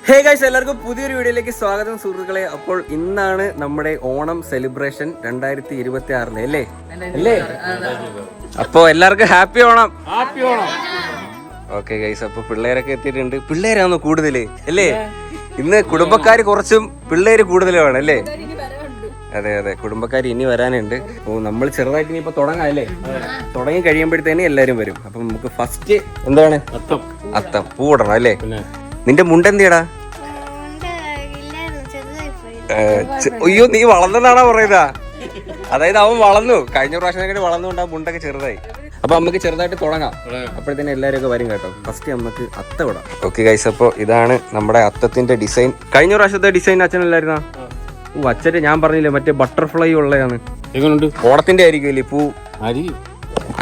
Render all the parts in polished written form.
Hey guys, എല്ലാവർക്കും പുതിയൊരു വീഡിയോയിലേക്ക് സ്വാഗതം സുഹൃത്തുക്കളെ. അപ്പോൾ ഇന്നാണ് നമ്മുടെ ഓണം സെലിബ്രേഷൻ 2026 അല്ലേ അല്ലേ? അപ്പൊ എല്ലാവർക്കും ഹാപ്പി ഓണം. ഓക്കെ ഗൈസ്, അപ്പൊ പിള്ളേരൊക്കെ എത്തിയിട്ടുണ്ട്. പിള്ളേരാണോ കൂടുതല് അല്ലേ? ഇന്ന് കുടുംബക്കാര് കുറച്ചും പിള്ളേര് കൂടുതലുമാണ് അല്ലേ? അതെ അതെ, കുടുംബക്കാർ ഇനി വരാനുണ്ട്. അപ്പോൾ നമ്മൾ ചെറുതായിട്ട് ഇനിയിപ്പോ തുടങ്ങാം അല്ലേ? തുടങ്ങി കഴിയുമ്പോഴത്തേന് എല്ലാരും വരും. അപ്പൊ നമുക്ക് ഫസ്റ്റ് എന്താണ്? അത്തം പൂവിടണം അല്ലേ? നിന്റെ മുണ്ടെന്തിയടാ? അയ്യോ, നീ വളർന്നതാണോ പറയുന്നതാ? അതായത് അവൻ വളർന്നു, കഴിഞ്ഞ പ്രാവശ്യം വളർന്നുകൊണ്ട് ആ മുണ്ടൊക്കെ ചെറുതായി. അപ്പൊ നമുക്ക് ചെറുതായിട്ട് തുടങ്ങാം. അപ്പോഴത്തേനും എല്ലാവരും ഒക്കെ വരും കേട്ടോ. ഫസ്റ്റ് നമുക്ക് അത്തം ഇടാം. ഓക്കെ ഗൈസ്, അപ്പൊ ഇതാണ് നമ്മുടെ അത്തത്തിന്റെ ഡിസൈൻ. കഴിഞ്ഞ പ്രാവശ്യത്തെ ഡിസൈൻ അച്ഛനല്ലായിരുന്നാ? അച്ഛന്റെ ഞാൻ പറഞ്ഞില്ലേ മറ്റേ ബട്ടർഫ്ലൈ ഉള്ളതാണ്. ഓണത്തിന്റെ ആയിരിക്കും പൂ.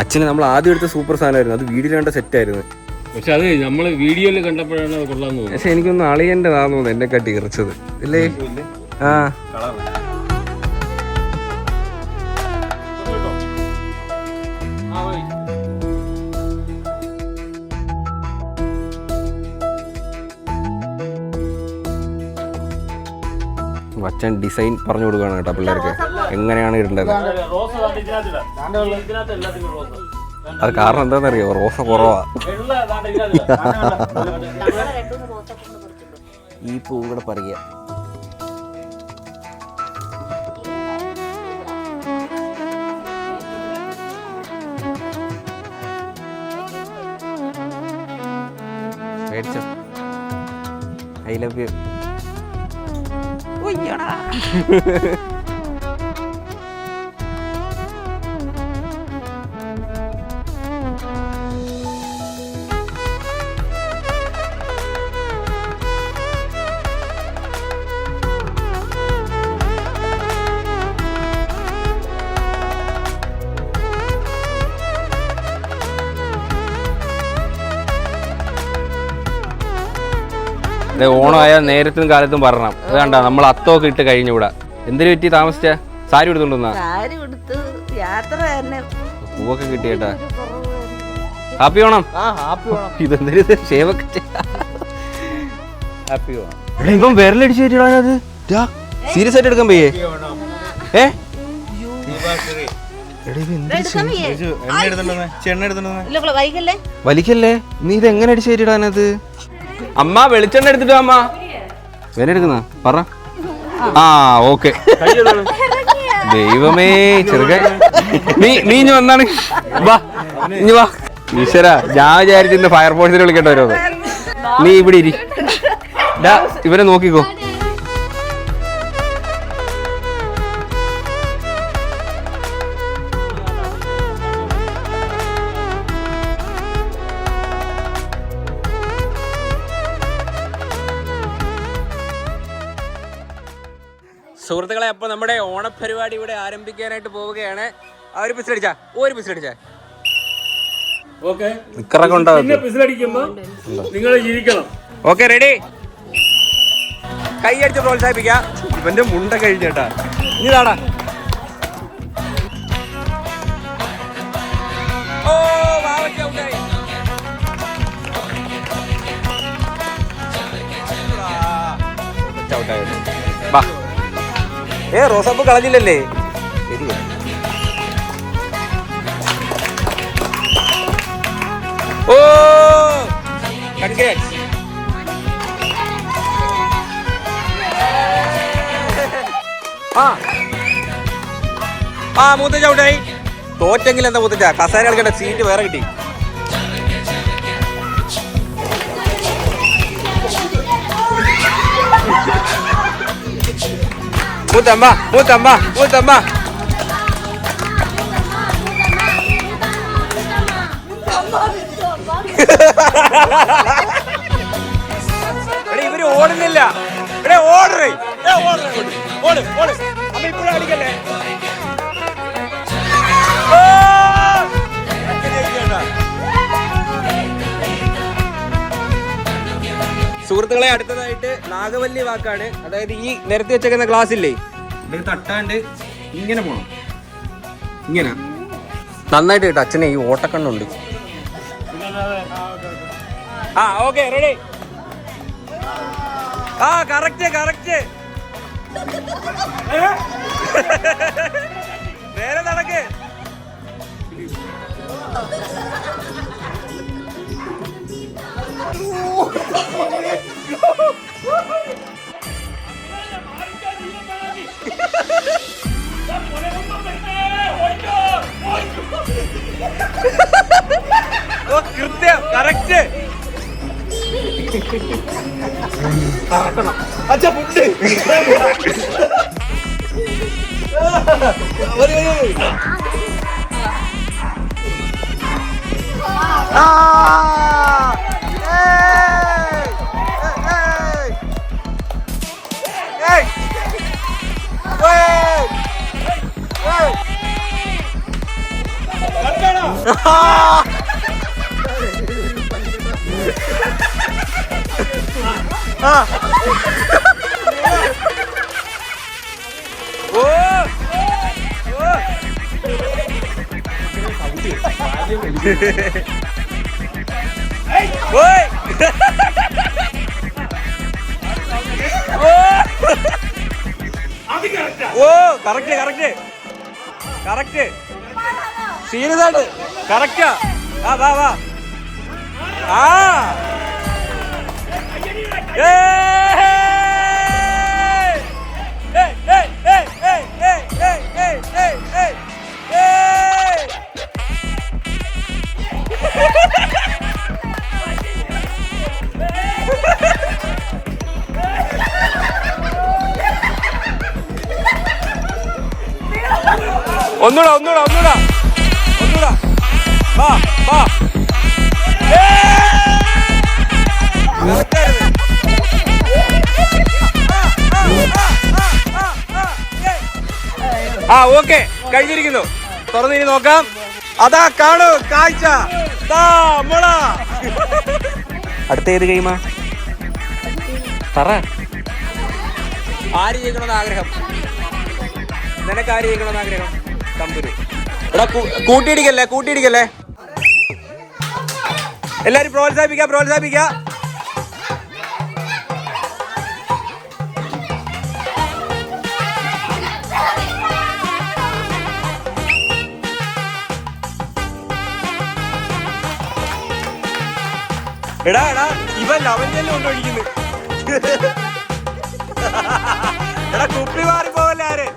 അച്ഛന് നമ്മൾ ആദ്യം എടുത്ത സൂപ്പർ സാധനമായിരുന്നു. അത് വീഡിയോ കണ്ട സെറ്റ് ആയിരുന്നു. പക്ഷെ അത് നമ്മള് വീഡിയോയില് കണ്ടപ്പോഴാണ് കൊള്ളാന്ന് തോന്നുന്നത്. പക്ഷെ എനിക്കൊന്ന് അളിയൻ്റെതാന്ന് തോന്നുന്നു എന്നെ കാട്ടി ഇറച്ചത് അല്ലേ? ആ അച്ഛൻ ഡിസൈൻ പറഞ്ഞു കൊടുക്കുകയാണ് കേട്ടോ പിള്ളേർക്ക്, എങ്ങനെയാണ് ഇടേണ്ടത്. അത് കാരണം എന്താണെന്നറിയോ? റോസ കുറവാ. ഈ പൂ കൂടെ പറയുക. മേടിച്ചോ? I love you. ഓണമായാൽ നേരത്തും കാലത്തും പറയണം. ഇത് കണ്ട നമ്മൾ അത്തമൊക്കെ ഇട്ട് കഴിഞ്ഞുകൂടാ. എന്തിനു പറ്റി താമസിച്ച? സാരി എടുത്തോണ്ടെന്നാ? പൂവൊക്കെ കിട്ടിയേട്ടാ. ഹാപ്പി ഓണം. ഇതെന്തൊരു ഷേവൊക്കെ. ഹാപ്പി ഓണം. ഇപ്പം വിരലടിച്ച് കയറ്റിടാനത് സീരിയസ് ആയിട്ട് എടുക്കാൻ പോയേ? വലിക്കല്ലേ? നീ ഇത് എങ്ങനെ അടിച്ചു കയറ്റിടാനത്? അമ്മ വെളിച്ചെണ്ണ എടുത്തിട്ടോ അമ്മ. വില എടുക്കുന്ന പറ. ആ ഓക്കെ. ദൈവമേ ചെറുക്കൻ, നീ ഇനി വന്നാണ്. വാ ഇനി വാ. ഈശ്വര, ഞാൻ വിചാരിച്ചു ഇന്ന് ഫയർഫോഴ്സിനെ വിളിക്കേണ്ടി വരുമോ? നീ ഇവിടെ ഇരി. ഇവരെ നോക്കിക്കോ. സുഹൃത്തുക്കളെ, അപ്പൊ നമ്മുടെ ഓണപരിപാടി ഇവിടെ ആരംഭിക്കാനായിട്ട് പോവുകയാണ്. ആ ഒരു പിസിലടിച്ചാ, ഒരു പിസിലടിച്ചാ. നിക്കറൊക്കെ ഉണ്ടാവും. Okay ready. കൈ അടിച്ച് പ്രോത്സാഹിപ്പിക്കാം. ഇവന്റെ മുണ്ട കഴിഞ്ഞേട്ടാ. ഇതാടാ. ഓ വാ. റോസാപ്പൂ കളഞ്ഞില്ലല്ലേ? ഓ കൺഗ്രാറ്റ്സ്. ആ മൂത്ത ചവിട്ടായി. തോറ്റെങ്കിൽ എന്താ മൂത്തച്ച? കസേര കളിക്കട്ടെ, സീറ്റ് വേറെ കിട്ടി. മൂത്തമ്മ മൂത്തമ്മ മൂത്തമ്മ. ഇവര് ഓടുന്നില്ല. ഇവിടെ ഓടേ ഓട് ഓട്. അമ്മ ഇപ്പോഴും അടിക്കല്ലേ? സുഹൃത്തുക്കളെ, അടുത്തതായിട്ട് നാഗവല്ലി വാക്കാണ്. അതായത് ഈ നിരത്തി വെച്ചേക്കുന്ന ഗ്ലാസ് ഇല്ലേ, ഇത് തട്ടാണ്ട് ഇങ്ങനെ പോണം. ഇങ്ങനെ നന്നായിട്ട് കേട്ടോ. അച്ഛനെ ഈ ഓട്ടക്കണ്ണുണ്ട്. ആ ഓക്കെ റെഡി. ആ കറക്റ്റ് കറക്റ്റ്. നേരെ നടക്ക്. കൃത്യം കറക്റ്റ്. അച്ഛാ ഫുഡ് ഓ കറക്റ്റ് കറക്റ്റ് കറക്റ്റ്. സീരിയസ് ആയിട്ട് കറക്റ്റാ. ആ വാ വാ. ആ ഒന്നൂടാ ഒന്നൂടാ ഒന്നൂടാ ഒന്നൂടാ. വാ വാ. ആ ഓക്കെ കഴിഞ്ഞിരിക്കുന്നു. തുറന്നിനി നോക്കാം. അതാ കാണൂ കാഴ്ച. അടുത്ത ഏത് ഗെയിമാ? പറ. ആര് ജയിക്കണമെന്ന് ആഗ്രഹം? നിനക്ക് ആര് ജയിക്കണമെന്ന് ആഗ്രഹം? തമ്പുരു. എടാ കൂട്ടിയിടിക്കല്ലേ കൂട്ടിയിടിക്കല്ലേ. എല്ലാരും പ്രോത്സാഹിപ്പിക്ക പ്രോത്സാഹിപ്പിക്ക. എടാ എടാ ഇവൻ അവൻ്റെ കൊണ്ടൊഴിക്കുന്നു. എടാ കുപ്പി മാറി പോവല്ലേ ആര്.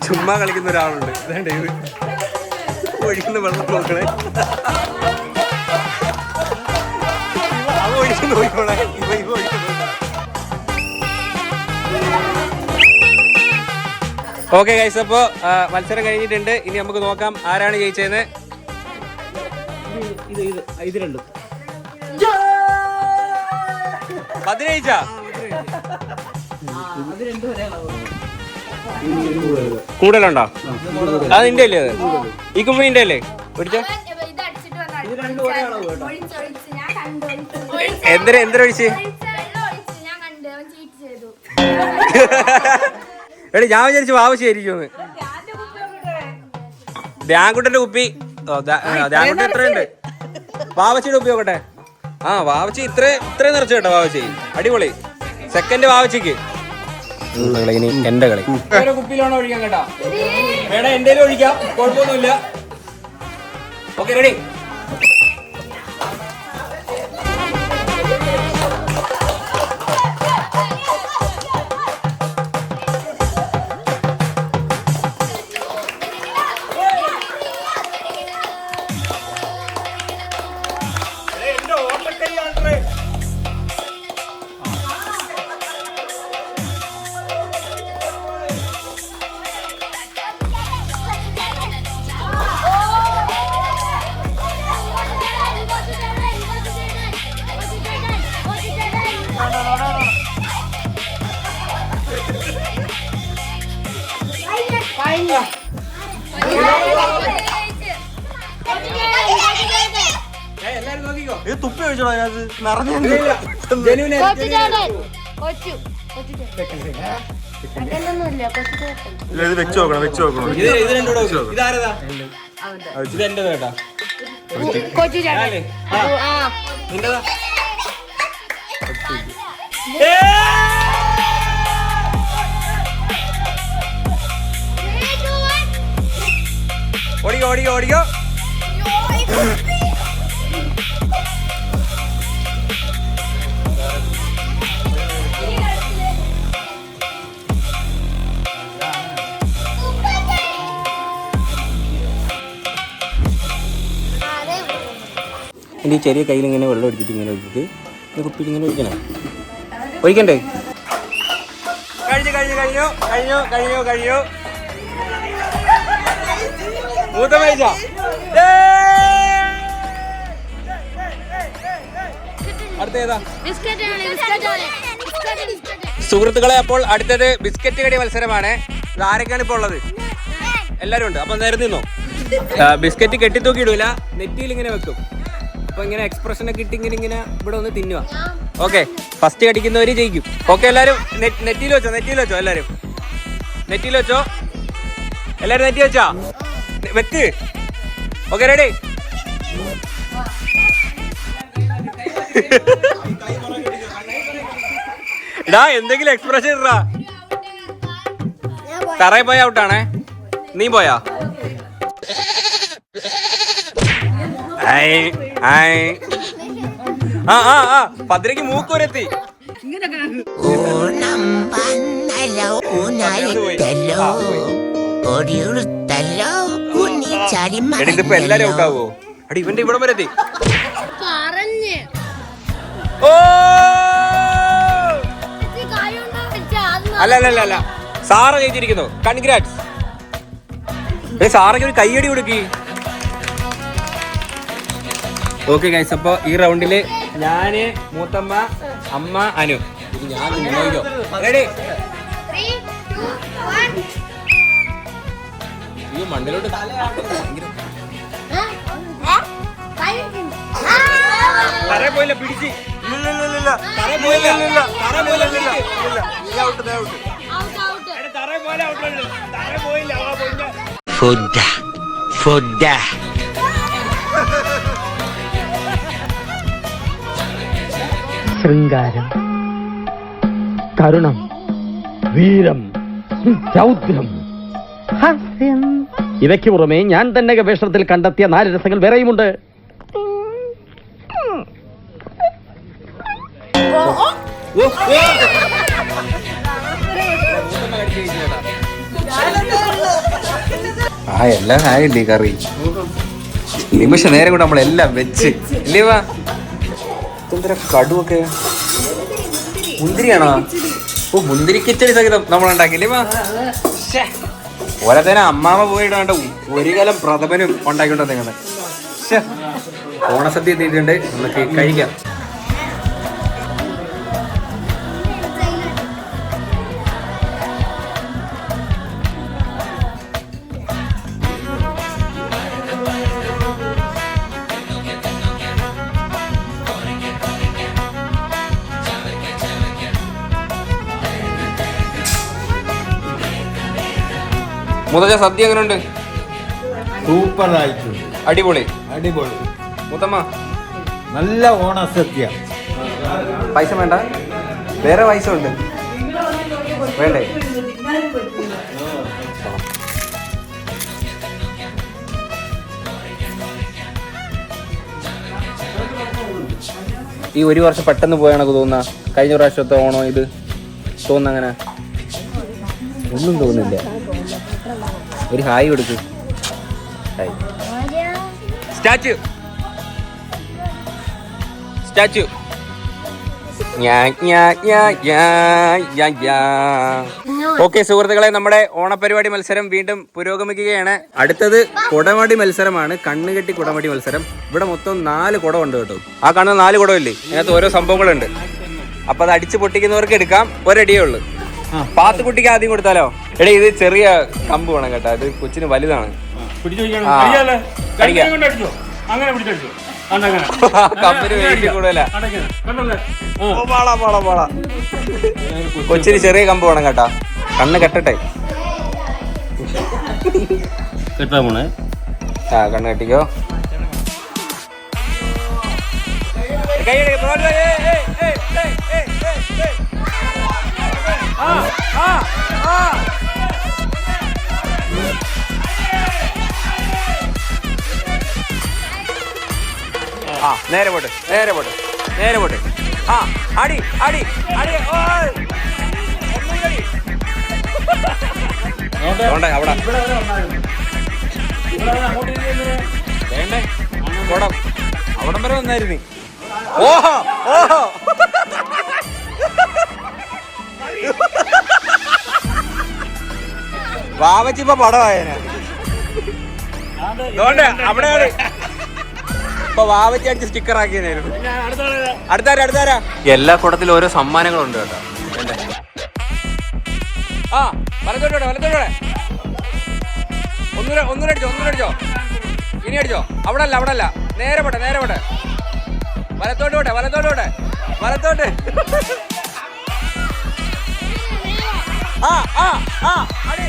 ചുമ്മാ കളിക്കുന്ന ഒരാളുണ്ട്. ഇതേണ്ട ഇത് ഒഴിക്കുന്ന വെള്ളം നോക്കണേ. അവ ഒഴിച്ച് നോക്കണേ. ഇവ ഒഴിക്കുന്നു. ഓക്കെ ഗൈസ്, അപ്പോ മത്സരം കഴിഞ്ഞിട്ടുണ്ട്. ഇനി നമുക്ക് നോക്കാം ആരാണ് ജയിച്ചതെന്ന്. ഇത് രണ്ടും 15 കൂടുതലുണ്ടോ? അത് നിന്റെ അല്ലേ? അത് ഈ കുമ്പിന്റെ അല്ലേ? പിടിച്ചോ. എന്തൊഴിച്ച് എടി ഞാൻ വിചാരിച്ചു ആവശ്യമായിരിക്കുമെന്ന്. ധ്യാൻകുട്ടന്റെ കുപ്പി. ധ്യാൻകുട്ടൻ എത്രയുണ്ട്? വാവച്ചിയുടെ കുപ്പി നോക്കട്ടെ. ആ വാവച്ചി ഇത്രയും നിറച്ചു കേട്ടോ. വാവച്ചി അടിപൊളി. സെക്കൻഡ് വാവച്ചിക്ക്. ഇനി എന്റെ കളി. ഓരോ കുപ്പിയിലാണോ ഒഴിക്കാൻ കേട്ടാ? വേണം എന്തേലും ഒഴിക്കാം, കുഴപ്പമൊന്നുമില്ല. Okay ready. തുപ്പി വെച്ചോളൂ അതിനകത്ത് ഇത് വെച്ച് നോക്കണം. ഇതാരതാ? ഇത് എന്റെ കേട്ടാ കൊച്ചു ചാടി നിന്റെതാ ഓടിക്കോ ഓടിക്കോ ഓടിക്കോ എൻ്റെ ഈ ചെറിയ കയ്യിൽ ഇങ്ങനെ വെള്ളം എടുത്തിട്ട് ഇങ്ങനെ ഒഴിച്ചിട്ട് കുപ്പിയിൽ ഇങ്ങനെ ഒഴിക്കണം. ഒഴിക്കണ്ടേ? കഴിഞ്ഞു കഴിഞ്ഞു കഴിഞ്ഞു കഴിഞ്ഞു കഴിഞ്ഞു കഴിഞ്ഞു മൂത്ത പൈസ. അടുത്ത ഏതാ? സുഹൃത്തുക്കളെ, അപ്പോൾ അടുത്തത് ബിസ്ക്കറ്റ് കടി മത്സരമാണ്. ഇത് ആരൊക്കെയാണ് ഇപ്പോൾ ഉള്ളത്? എല്ലാവരും ഉണ്ട്. അപ്പം നേരെ നിന്നോ. ബിസ്ക്കറ്റ് കെട്ടിത്തൂക്കി ഇടൂല, നെറ്റിയിൽ ഇങ്ങനെ വെക്കും. അപ്പൊ ഇങ്ങനെ എക്സ്പ്രഷൻ ഒക്കെ ഇട്ട് ഇങ്ങനെ ഇങ്ങനെ ഇവിടെ ഒന്ന് തിന്നുക. ഓക്കെ, ഫസ്റ്റ് കടിക്കുന്നവര് ജയിക്കും. ഓക്കെ, എല്ലാരും നെറ്റിയിൽ വെച്ചോ, നെറ്റിയിൽ വെച്ചോ, എല്ലാരും നെറ്റിയിൽ വെച്ചോ, എല്ലാരും നെറ്റി വെച്ചാ വെക്ക്. Okay, ready? ഇടാ, എന്തെങ്കിലും എക്സ്പ്രഷൻ ഇടാ. തറയിൽ പോയ ഔട്ടാണേ. നീ പോയാ? പതിരക്ക് മൂക്കൂരെത്തി. ഇതിപ്പോ എല്ലാരും ഔട്ടാവോ? അടി ഇവന്റെ ഇവിടെ വരെ എത്തി. ഓ അല്ല അല്ല അല്ല അല്ല, സാറ ജയിച്ചിരിക്കുന്നു. കൺഗ്രാറ്റ്സ്. സാറയ്ക്ക് ഒരു കയ്യടി കൊടുക്കി. ഓക്കെ ഗൈസ്, അപ്പൊ ഈ റൗണ്ടില് ഞാന്, മൂത്തമ്മ, അമ്മ, അനു. ഇത് ഞാൻ റെഡി? ഈ മണ്ണിലോട്ട് തറ പോയില്ല, പിടിച്ച്. തറ പോയില്ല. ശൃംഗാരം, കരുണം, വീരം, രൗദ്രം, ഹാസ്യം, ഇവയ്ക്ക് പുറമെ ഞാൻ തന്നെ ഗവേഷണത്തിൽ കണ്ടെത്തിയ 4 രസങ്ങൾ വേറെയുമുണ്ട്. എല്ലാം ആയില്ലേ കറി? നിമിഷ നേരം കൊണ്ട് നമ്മളെല്ലാം വെച്ച് ഇല്ലേ? വാ, കടുവൊക്കെ മുന്തിരിയാണോ? ഓ, മുന്തിരി കിച്ചടി സഹിതം നമ്മളുണ്ടാക്കില്ലേ? വാ, ഓരോ തന്നെ അമ്മാമ പോയിടാണ്ട് ഒരു കാലം പ്രഥമനും ഉണ്ടാക്കിക്കൊണ്ടിരുന്നത്. ഓണസദ്യ എത്തിയിട്ടുണ്ട്, നമുക്ക് കഴിക്കാം. മുതച്ച സദ്യ എങ്ങനെയുണ്ട്? സൂപ്പർ ആയിട്ടുണ്ട്. അടിപൊളി അടിപൊളി. മുത്തമ്മ, നല്ല ഓണസദ്യ. പൈസ വേണ്ട, വേറെ പൈസ ഉണ്ട്. വേണ്ടേ? ഈ ഒരു വർഷം പെട്ടെന്ന് പോയാണൊക്കെ തോന്നുന്ന. കഴിഞ്ഞ പ്രാവശ്യത്തെ ഓണോ ഇത് തോന്നുന്ന? അങ്ങനെ ഒന്നും തോന്നില്ല. ഒരു ഹായ് കൊടുക്ക്. ഹായ്. Statue statue. ഓക്കെ സുഹൃത്തുക്കളെ, നമ്മുടെ ഓണപരിപാടി മത്സരം വീണ്ടും പുരോഗമിക്കുകയാണ്. അടുത്തത് കുടമടി മത്സരമാണ്. കണ്ണുകെട്ടി കുടമടി മത്സരം. ഇവിടെ മൊത്തം 4 കുടം ഉണ്ട് കേട്ടോ. ആ കാണുന്ന 4 കുടമില്ലേ, അതിനകത്ത് ഓരോ സംഭവങ്ങളുണ്ട്. അപ്പൊ അത് അടിച്ചു പൊട്ടിക്കുന്നവർക്ക് എടുക്കാം. ഒരടിയേ ഉള്ളൂ. പാത്തുകുട്ടിക്ക് ആദ്യം കൊടുത്താലോ? എടേ, ഇത് ചെറിയ കമ്പ് വേണം കേട്ടോ, ഇത് കൊച്ചിന് വലുതാണ്. കമ്പിന് വേണ്ടി കൂടുതല. കൊച്ചിന് ചെറിയ കമ്പ് വേണം കേട്ടാ. കണ്ണ് കെട്ടട്ടെ. ആ കണ്ണ് കെട്ടിക്കോ. ആ നേരെ പോട്ട്, നേരെ പോട്ട്, നേരെ പോട്ട്. ആ അടി അടി അടി. അവിടെ വേണ്ടേ കുടം അവിടം വരെ വന്നായിരുന്നു. ഓഹോ ഓഹോ വാവച്ചിപ്പോ പടമായേനെ. അവിടെയാണ് ഇപ്പൊ വാവച്ചി അടിച്ച് സ്റ്റിക്കർ ആക്കിയതായിരുന്നു. അടുത്താരാ എല്ലാ കുടത്തിലും ഓരോ സമ്മാനങ്ങളുണ്ട് കേട്ടോ. വേണ്ടേ ആ വലത്തോട്ടോടെ വലത്തോട്ടോടെ. ഒന്നൂടെ അടിച്ചോ. ഇനി അടിച്ചോ. അവിടെ അല്ല നേരെ പോട്ടെ വലത്തോട്ട് അടി.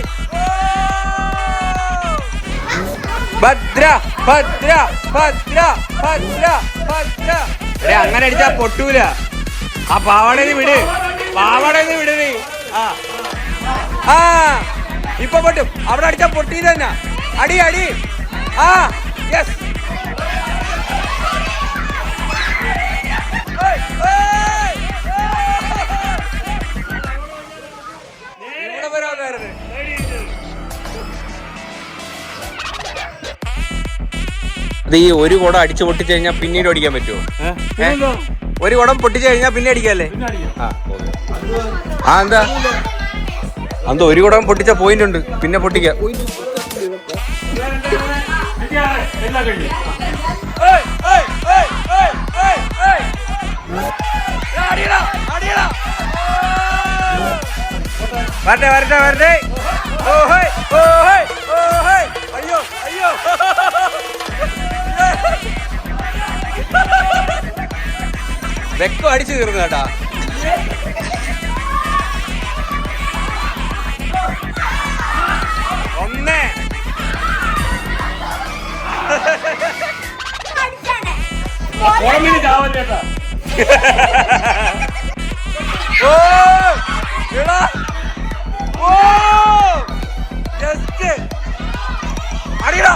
ഭദ്ര അങ്ങനെ അടിച്ചാ പൊട്ടൂല. ആ പാവാടേന്ന് വിട് നീ. ആ ഇപ്പൊ പൊട്ടും. അവിടെ അടിച്ചാ പൊട്ടിയത് തന്നെ. അടി ആ യെസ്. അത് ഈ ഒരു കുടം അടിച്ചു പൊട്ടിച്ചു കഴിഞ്ഞാൽ പിന്നീട് അടിക്കാൻ പറ്റുമോ? ഒരു കുടം പൊട്ടിച്ചു കഴിഞ്ഞാൽ പിന്നെ അടിക്കാല്ലേ? ആ എന്താ ഒരു കുടം പൊട്ടിച്ച പോയിന്റ് ഉണ്ട്, പിന്നെ പൊട്ടിക്കാം. വരട്ടെ. അയ്യോ വെക്കം അടിച്ചു തീർന്നു കേട്ടാ. ഒന്നേ ജസ്റ്റ് അടിയടാ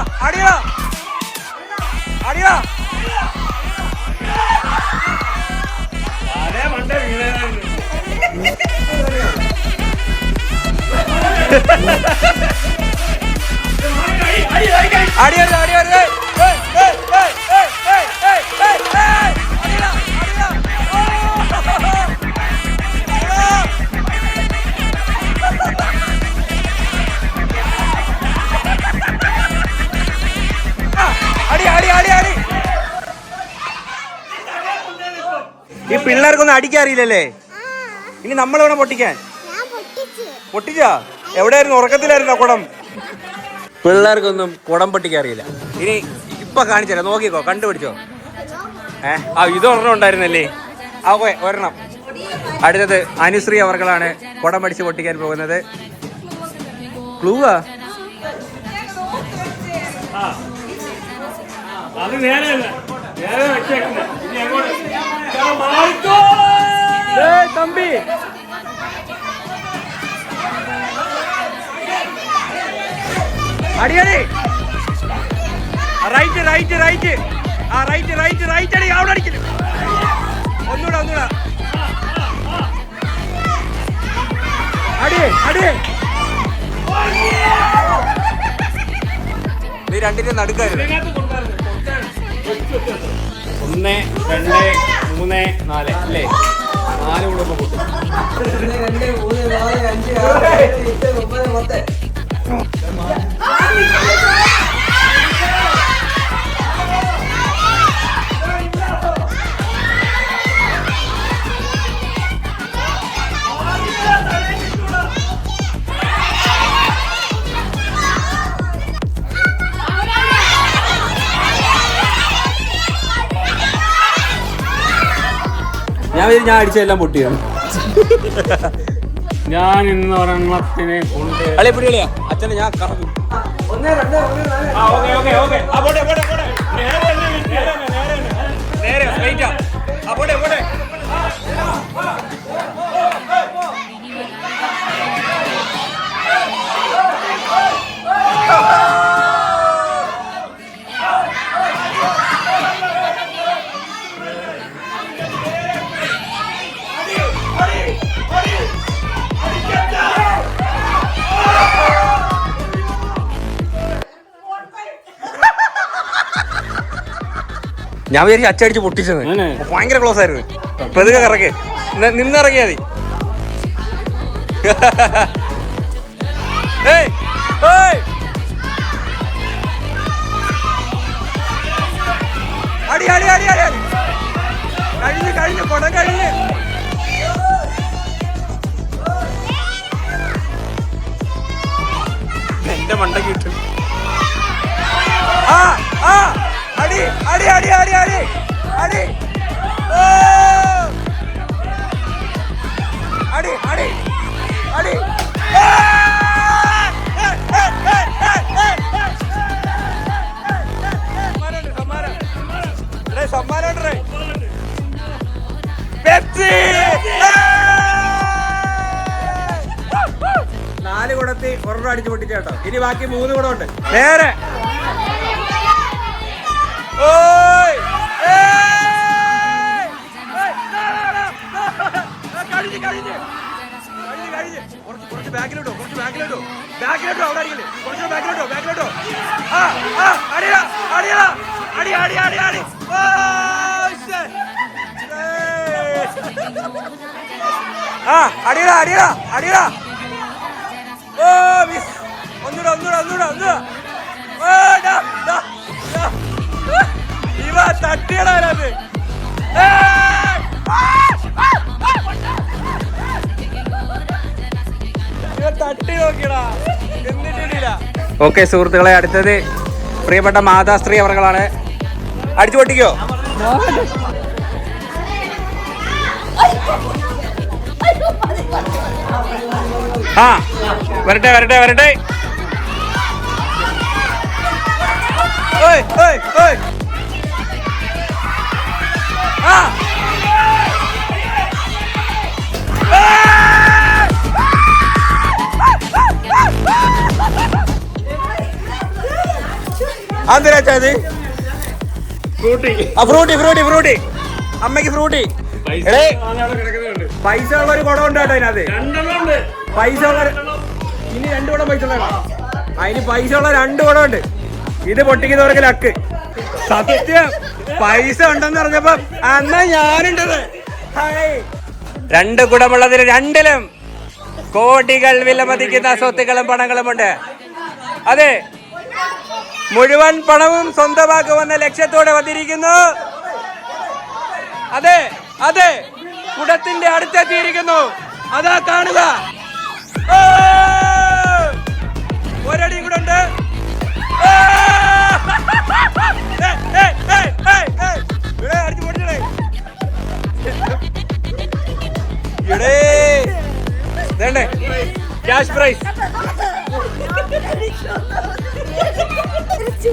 ഈ പിള്ളേർക്കൊന്നും അടിക്കാൻ അറിയില്ലല്ലേ? ഇനി നമ്മൾ വേണം പൊട്ടിക്കാൻ. പൊട്ടിച്ചാ എവിടെയായിരുന്നു? ഉറക്കത്തിലായിരുന്നു കുടം. പിള്ളേർക്കൊന്നും കുടം പൊട്ടിക്കാൻ അറിയില്ല. ഇനി ഇപ്പൊ കാണിച്ചല്ലോ, നോക്കിക്കോ, കണ്ടുപിടിച്ചോ. ഇതൊരെണ്ണം ഉണ്ടായിരുന്നല്ലേ? ഒരെണ്ണം. അടുത്തത് അനുശ്രീ അവർകളാണ് കുടം പഠിച്ച് പൊട്ടിക്കാൻ പോകുന്നത്. ക്ലൂവാ തമ്പി. അടിയടി റൈറ്റ് അടി. അവിടെ അടിക്കല്. ഒന്നൂടെ അടി. നീ രണ്ടിന്റെ നടുക്കായിരുന്നു. 1 2 3 4 അല്ലേ? 4 കൂടെ പൊട്ടും. 1 2 3 4 5 6 7 ഞാൻ അടിച്ചെല്ലാം പൊട്ടിയാണ്. ഞാൻ ഇന്ന് ഒരെണ്ണത്തിനെ കൊണ്ട് അളിയ പിടികളിയാ അച്ഛനെ ഞാൻ കറങ്ങും. ഞാൻ വിചാരിച്ചു അച്ചടിച്ച് പൊട്ടിച്ചത്, ഭയങ്കര ക്ലോസ് ആയിരുന്നു. പെതുക്കെ കറക്കെ നിന്നിറങ്ങിയാ മതി. അടി അടി അടി അടി കഴിഞ്ഞു കഴിഞ്ഞു കൊടം കഴിഞ്ഞ്. എന്റെ മണ്ടക്ക് കിട്ടും. അടി അടി അടി അടി അടി അടി അടി അടി അടി. സമ്മാനം പെപ്സി. 4 കുടത്തി ഒരെണ്ണം അടിച്ചു പൊട്ടിച്ച കേട്ടോ. ഇനി ബാക്കി 3 കുടം ഉണ്ട്. നേരെ കുറച്ച് ബാക്കിലോട്ടോ, കുറച്ച് ബാക്കിലോട്ടോ, ബാക്കിലോട്ടോ. അവിടെ അടിക്കല്ലേ, കുറച്ച് ബാക്കിലോട്ടോ, ബാക്കിലോട്ടോ. അടിയാ അടിയാ അടി അടി അടി അടി. അടിയടാ അടിയടാ അടിയടാ. ഒന്നൂടാ ഒന്നൂടാ ഒന്നൂടാ ഒന്നൂടാ. ഇവ തട്ടിയടാ അത്. തട്ടി നോക്കിയടാ, എന്നിട്ടില്ല. ഓക്കെ സുഹൃത്തുക്കളെ, അടുത്തത് പ്രിയപ്പെട്ട മാതാശ്രീ അവർകളാണ്. അടിച്ചു പൊട്ടിക്കോ. വരട്ടെ വരട്ടെ വരട്ടെ. അന്തരാച്ചാത് ഫ്രൂട്ടി ഫ്രൂട്ടി ഫ്രൂട്ടി. അമ്മക്ക് ഫ്രൂട്ടി. പൈസ ഉള്ള ഒരു കുടം ഉണ്ട് കേട്ടോ അതിനകത്ത്. പൈസ ഉള്ള ഇനി 2 കുടം പൈസ ഉള്ള. അതിന് പൈസ ഉള്ള 2 കുടം ഉണ്ട്. ഇത് പൊട്ടിക്കുന്നവർക്ക് ലക്ക്. സത്യം പൈസ ഉണ്ടെന്ന് പറഞ്ഞപ്പോ അന്നാ ഞാനുണ്ടത്. 2 കുടമുള്ളതിന് 2ലും കോടികൾ വിലമതിക്കുന്ന സ്വത്തുക്കളും പണങ്ങളും ഉണ്ട്. അതെ, മുഴുവൻ പണവും സ്വന്തമാക്കുമെന്ന ലക്ഷ്യത്തോടെ വന്നിരിക്കുന്നു. അതെ അതെ, കുടത്തിന്റെ അടുത്തെത്തിയിരിക്കുന്നു. അതാ കാണുക. ഒരടിയും കൂടെ ഉണ്ട്. അടിച്ചു പൊടിച്ചടേ. വേണ്ടേ ക്യാഷ് പ്രൈസ്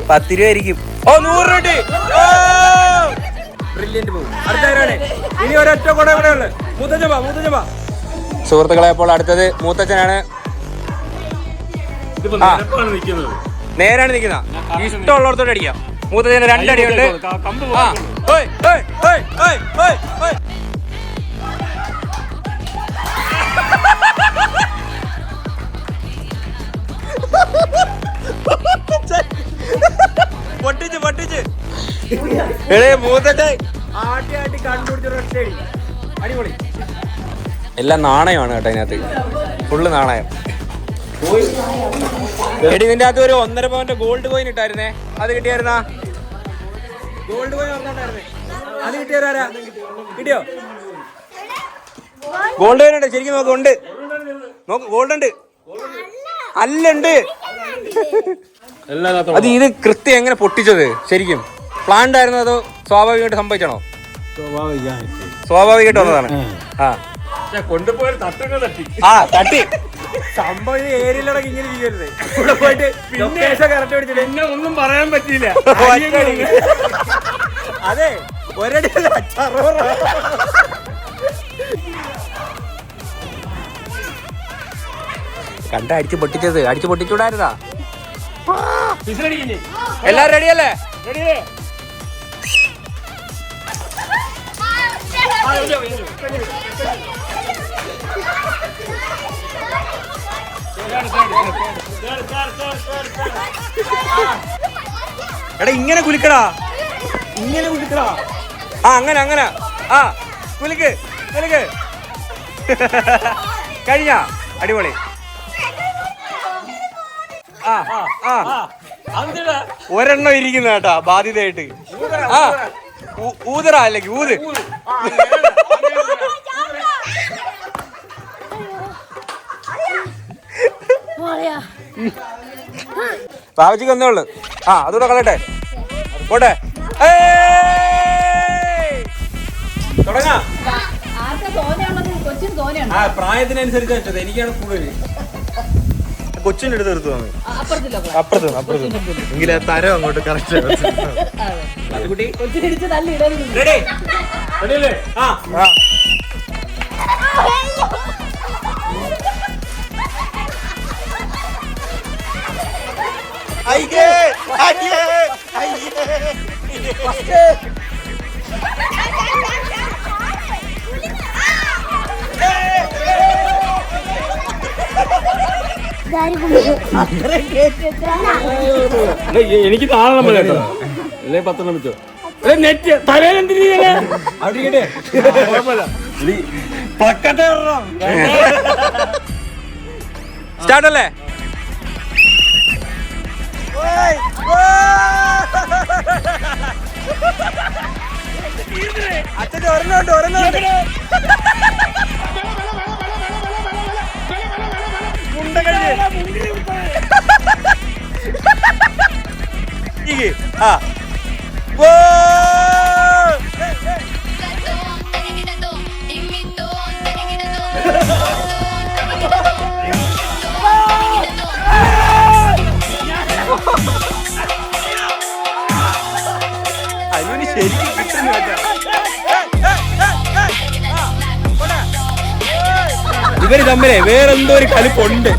10 രൂപ ആയിരിക്കും. 100 രൂപ. ബ്രില്യന്റ് പോകും. അടുത്തവരാണ്. ഇനി ഒരൊറ്റ കൂടെ ഇവിടെ ഉള്ളത്. മൂത്തച്ഛൻ. സുഹൃത്തുക്കളെ, അപ്പോൾ അടുത്തത് മൂത്തച്ഛനാണ്. നേരാണ് നിൽക്കുന്ന. ഇഷ്ടമുള്ളടത്തോട്ട് അടിക്കാം. മൂത്തച്ഛന് 2 അടിയുണ്ട്. പൊട്ടിച്ച് മൂത്തച്ഛൻ ആട്ടി കണ്ടുപിടിച്ച അടിപൊളി. എല്ലാം നാണയമാണ് കേട്ടോ അതിനകത്ത്. ഫുള്ള് നാണയം. എടി, ഇതിന്റെ അകത്ത് ഒരു 1.5 പവന്റെ ഗോൾഡ് കോയിൻ ഇട്ടായിരുന്നേ. അത് കിട്ടിയായിരുന്നാ? Gold coin വന്നിട്ടായിരുന്നേ. അത് കിട്ടിയവരാരാ? കിട്ടിയോ? ഗോൾഡ് കോയിൻ ഉണ്ട്. ശരിക്കും നോക്ക്, ഉണ്ട്. നോക്ക്, ഗോൾഡ് ഉണ്ട്. അല്ലുണ്ട്. അത് ഇത് കൃത്യം എങ്ങനെ പൊട്ടിച്ചത്? ശരിക്കും പ്ലാൻഡ് ആയിരുന്നോ അതോ സ്വാഭാവികമായിട്ട് സംഭവിച്ചണോ? സ്വാഭാവികമായിട്ട് വന്നതാണ്. തട്ടി സംഭവം ഏരിയയിലൊക്കെ ഇങ്ങനെ ഇരിക്കരുത്. ഇവിടെ പോയിട്ട് ലൊക്കേഷൻ കറക്റ്റ് പിടിച്ചിട്ട് എന്നെ ഒന്നും പറയാൻ പറ്റിയില്ല. അതെ ഒരടിയല്ല കണ്ട അടിച്ചു പൊട്ടിച്ചത്. അടിച്ചു പൊട്ടിച്ചൂടായിരുന്നാ? എല്ലാരും റെഡിയല്ലേ? എടാ ഇങ്ങനെ കുലിക്കടാ, ഇങ്ങനെ കുലിക്കടാ. ആ അങ്ങനെ അങ്ങനെ. ആ കുലിക്ക് കുലിക്ക്. കഴിഞ്ഞ അടിപൊളി. ആ ആ ഒരെണ്ണം ഇരിക്കുന്ന കേട്ടാ ബാധ്യതയായിട്ട്. ആ ഊതറ അല്ലെങ്കിൽ ഊത്. ബാബുജിക്ക് ഒന്നേ ഉള്ളു. ആ അതുകൂടെ കളയട്ടെ. പോട്ടെ തുടങ്ങാം. ആ പ്രായത്തിനനുസരിച്ച് വെച്ചത്. എനിക്കാണ് കൂടുതൽ. കൊച്ചിൻ്റെ അടുത്ത് നിർത്തുവാ. അപ്പുറത്ത് അപ്പുറത്ത് എങ്കിലെ തരം അങ്ങോട്ട് കറക്റ്റ്. റെഡി റെഡിയല്ലേ? ആ അയ്യേ അയ്യേ അയ്യേ. എനിക്ക് താഴെ കേട്ടോ. അല്ലെ 10 വെച്ചോ. നെറ്റ് തലയിലെന്തിരിക്കണേ? സ്റ്റാർട്ടല്ലേ? അച്ഛൻ്റെ ഒരെണ്ണമുണ്ട് ഒരെണ്ണമുണ്ട്. ആ അതിന് ശരിക്കും കിട്ടുന്നു. ഇവര് തമ്മിലെ വേറെന്തോ ഒരു കളിപ്പുണ്ട്.